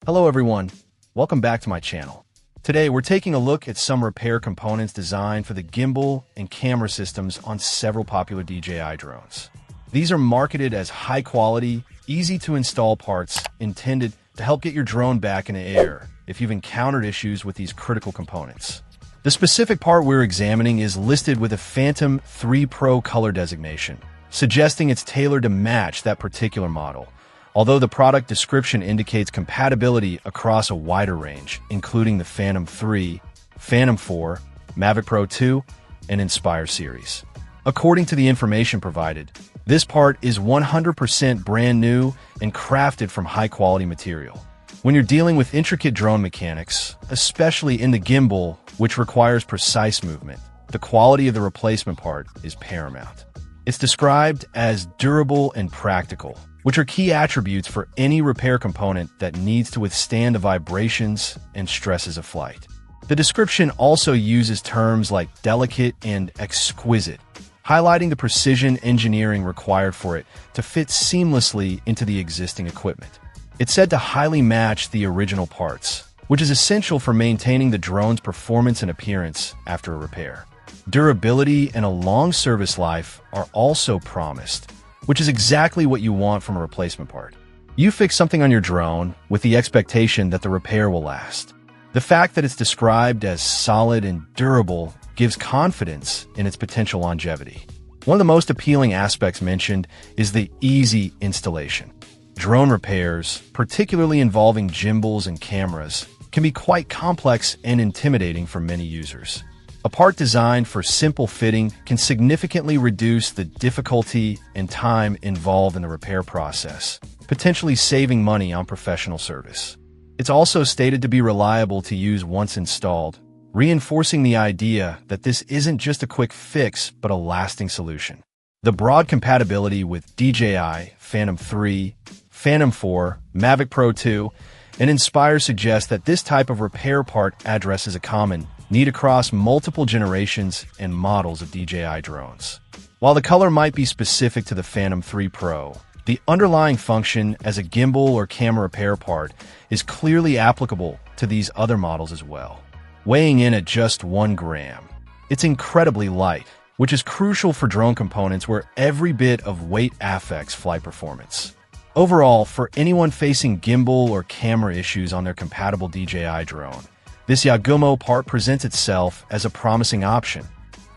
Hello everyone, welcome back to my channel. Today we're taking a look at some repair components designed for the gimbal and camera systems on several popular DJI drones. These are marketed as high-quality, easy-to-install parts intended to help get your drone back in the air if you've encountered issues with these critical components. The specific part we're examining is listed with a Phantom 3 Pro color designation, suggesting it's tailored to match that particular model. Although the product description indicates compatibility across a wider range, including the Phantom 3, Phantom 4, Mavic Pro 2, and Inspire series. According to the information provided, this part is 100% brand new and crafted from high-quality material. When you're dealing with intricate drone mechanics, especially in the gimbal, which requires precise movement, the quality of the replacement part is paramount. It's described as durable and practical, which are key attributes for any repair component that needs to withstand the vibrations and stresses of flight. The description also uses terms like delicate and exquisite, highlighting the precision engineering required for it to fit seamlessly into the existing equipment. It's said to highly match the original parts, which is essential for maintaining the drone's performance and appearance after a repair. Durability and a long service life are also promised, which is exactly what you want from a replacement part. You fix something on your drone with the expectation that the repair will last. The fact that it's described as solid and durable gives confidence in its potential longevity. One of the most appealing aspects mentioned is the easy installation. Drone repairs, particularly involving gimbals and cameras, can be quite complex and intimidating for many users. A part designed for simple fitting can significantly reduce the difficulty and time involved in the repair process, potentially saving money on professional service. It's also stated to be reliable to use once installed, reinforcing the idea that this isn't just a quick fix but a lasting solution. The broad compatibility with DJI, Phantom 3, Phantom 4, Mavic Pro 2, and Inspire suggests that this type of repair part addresses a common need across multiple generations and models of DJI drones. While the color might be specific to the Phantom 3 Pro, the underlying function as a gimbal or camera repair part is clearly applicable to these other models as well. Weighing in at just 1 gram, it's incredibly light, which is crucial for drone components where every bit of weight affects flight performance. Overall, for anyone facing gimbal or camera issues on their compatible DJI drone, this Yagumo part presents itself as a promising option.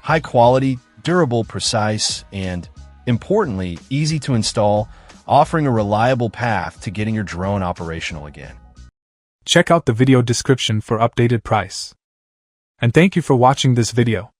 High quality, durable, precise, and, importantly, easy to install, offering a reliable path to getting your drone operational again. Check out the video description for updated price. And thank you for watching this video.